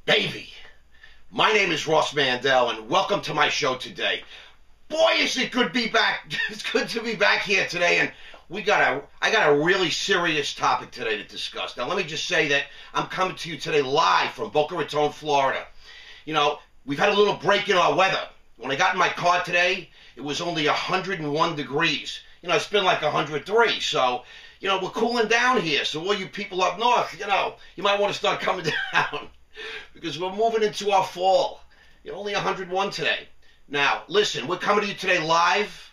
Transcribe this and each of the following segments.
Baby, my name is Ross Mandell, and welcome to my show today. Boy, is it good to be back. It's good to be back here today, and I got a really serious topic today to discuss. Now, let me just say that I'm coming to you today live from Boca Raton, Florida. You know, we've had a little break in our weather. When I got in my car today, it was only 101 degrees. You know, it's been like 103, so, you know, we're cooling down here. So all you people up north, you know, you might want to start coming down because we're moving into our fall. You're only 101 today. Now, listen, we're coming to you today live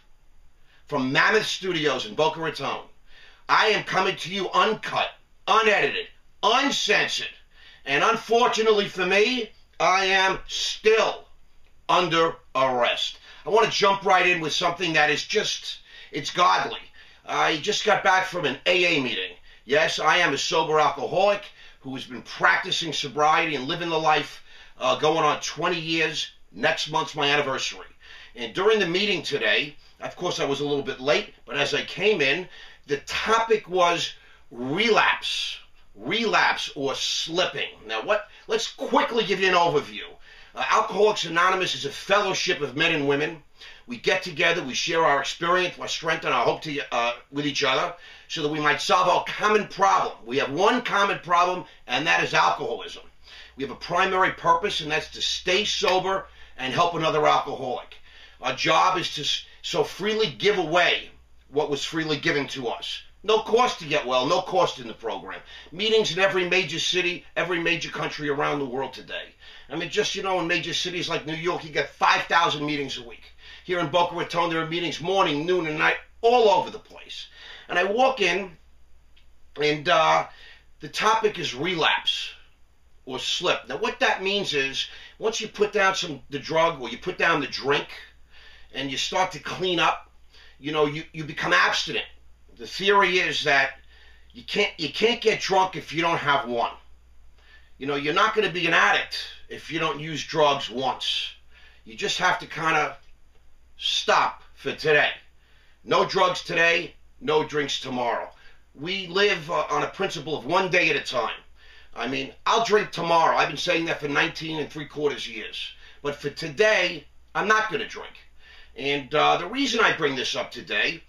from Mammoth Studios in Boca Raton. I am coming to you uncut, unedited, uncensored, and unfortunately for me, I am still under arrest. I want to jump right in with something that is just, it's godly. I just got back from an AA meeting. Yes, I am a sober alcoholic who has been practicing sobriety and living the life going on 20 years. Next month's my anniversary. And during the meeting today, of course I was a little bit late, but as I came in, the topic was relapse or slipping. Now let's quickly give you an overview. Alcoholics Anonymous is a fellowship of men and women. We get together, we share our experience, our strength, and our hope with each other so that we might solve our common problem. We have one common problem, and that is alcoholism. We have a primary purpose, and that's to stay sober and help another alcoholic. Our job is to so freely give away what was freely given to us. No cost to get well, no cost in the program. Meetings in every major city, every major country around the world today. I mean, just, you know, in major cities like New York, you get 5,000 meetings a week. Here in Boca Raton, there are meetings morning, noon, and night, all over the place. And I walk in, and the topic is relapse or slip. Now, what that means is, once you put down the drug or you put down the drink, and you start to clean up, you know, you become abstinent. The theory is that you can't get drunk if you don't have one. You know, you're not going to be an addict if you don't use drugs once. You just have to kind of stop for today. No drugs today, no drinks tomorrow. We live on a principle of one day at a time. I mean, I'll drink tomorrow. I've been saying that for 19 3/4 years. But for today, I'm not going to drink. And the reason I bring this up today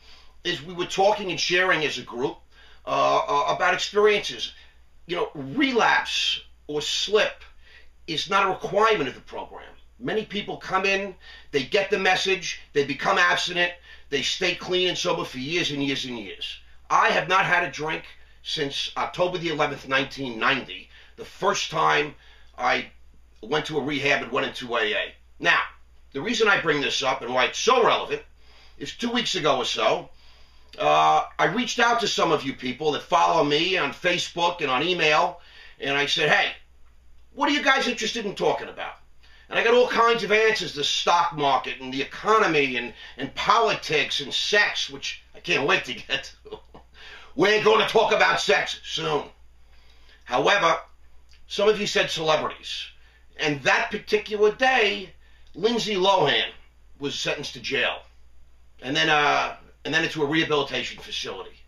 is we were talking and sharing as a group about experiences. You know, relapse or slip is not a requirement of the program. Many people come in, they get the message, they become abstinent, they stay clean and sober for years and years and years. I have not had a drink since October the 11th, 1990, the first time I went to a rehab and went into AA. Now, the reason I bring this up and why it's so relevant is 2 weeks ago or so, I reached out to some of you people that follow me on Facebook and on email, and I said, hey, what are you guys interested in talking about? And I got all kinds of answers, the stock market and the economy and politics and sex, which I can't wait to get to. We're going to talk about sex soon. However, some of you said celebrities. And that particular day, Lindsay Lohan was sentenced to jail. And then into a rehabilitation facility.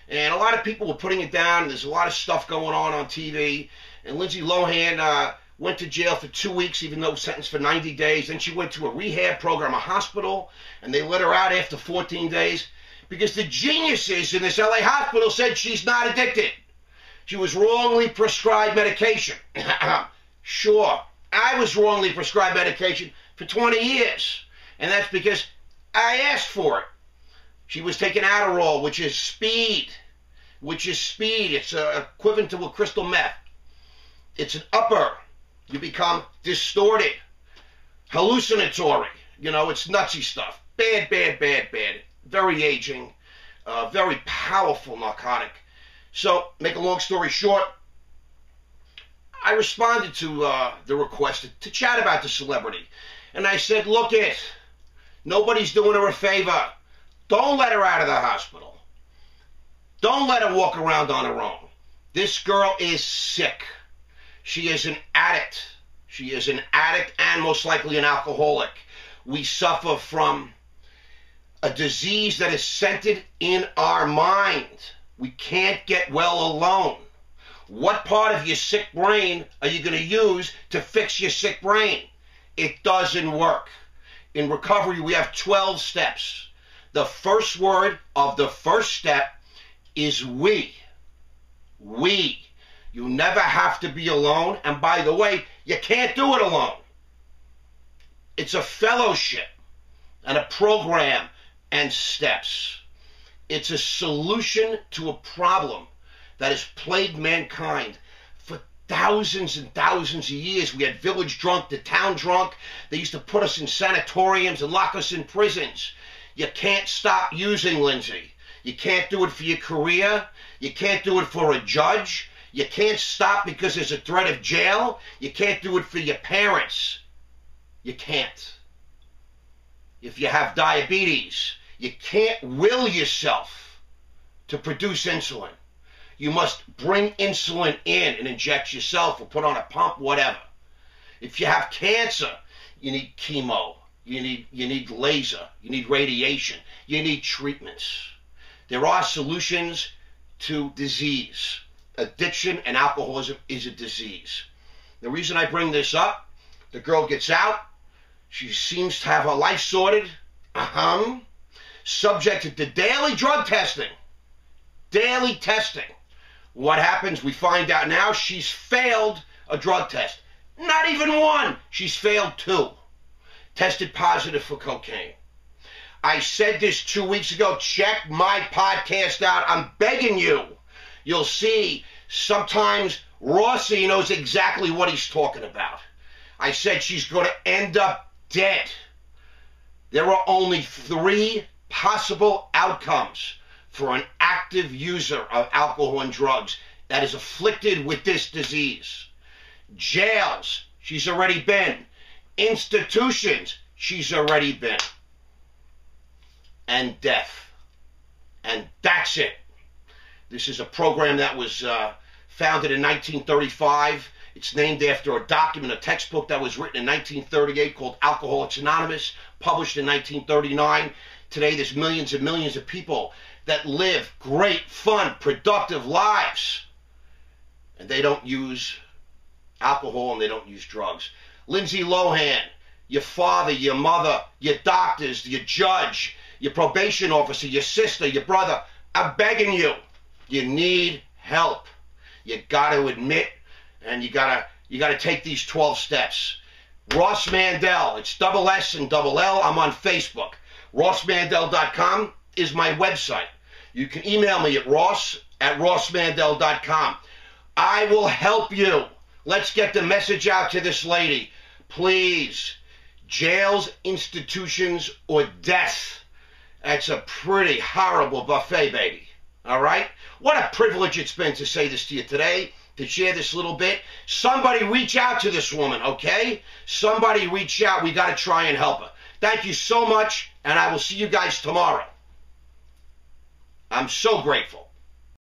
And a lot of people were putting it down, and there's a lot of stuff going on TV. And Lindsay Lohan went to jail for 2 weeks, even though sentenced for 90 days. Then she went to a rehab program, a hospital, and they let her out after 14 days because the geniuses in this LA hospital said she's not addicted. She was wrongly prescribed medication. Sure, I was wrongly prescribed medication for 20 years, and that's because I asked for it. She was taking Adderall, which is speed. It's equivalent to a crystal meth. It's an upper. You become distorted, hallucinatory. You know, it's nutsy stuff. Bad. Very aging, very powerful narcotic. So, make a long story short, I responded to the request to chat about the celebrity. And I said, look it, nobody's doing her a favor. Don't let her out of the hospital. Don't let her walk around on her own. This girl is sick. She is an addict. She is an addict and most likely an alcoholic. We suffer from a disease that is centered in our mind. We can't get well alone. What part of your sick brain are you going to use to fix your sick brain? It doesn't work. In recovery, we have 12 steps. The first word of the first step is we. We. You never have to be alone. And by the way, you can't do it alone. It's a fellowship and a program and steps. It's a solution to a problem that has plagued mankind for thousands and thousands of years. We had village drunk, the town drunk. They used to put us in sanatoriums and lock us in prisons. You can't stop using, Lindsay. You can't do it for your career. You can't do it for a judge. You can't stop because there's a threat of jail. You can't do it for your parents. You can't. If you have diabetes, you can't will yourself to produce insulin. You must bring insulin in and inject yourself or put on a pump, whatever. If you have cancer, you need chemo. You need laser. You need radiation. You need treatments. There are solutions to disease. Addiction and alcoholism is a disease. The reason I bring this up, the girl gets out. She seems to have her life sorted. Subjected to daily drug testing. Daily testing. What happens? We find out now she's failed a drug test. Not even one. She's failed 2. Tested positive for cocaine. I said this 2 weeks ago. Check my podcast out. I'm begging you. You'll see sometimes Rossi knows exactly what he's talking about. I said she's going to end up dead. There are only 3 possible outcomes for an active user of alcohol and drugs that is afflicted with this disease. Jails, she's already been. Institutions, she's already been. And death. And that's it. This is a program that was founded in 1935. It's named after a document, a textbook that was written in 1938 called Alcoholics Anonymous, published in 1939. Today there's millions and millions of people that live great, fun, productive lives. And they don't use alcohol and they don't use drugs. Lindsay Lohan, your father, your mother, your doctors, your judge, your probation officer, your sister, your brother, I'm begging you. You need help. You got to admit, and you got to take these 12 steps. Ross Mandell, it's double S and double L. I'm on Facebook. RossMandell.com is my website. You can email me at ross@rossmandell.com. I will help you. Let's get the message out to this lady. Please, jails, institutions, or death. That's a pretty horrible buffet, baby. All right? What a privilege it's been to say this to you today, to share this little bit. Somebody reach out to this woman, okay? Somebody reach out. We got to try and help her. Thank you so much, and I will see you guys tomorrow. I'm so grateful.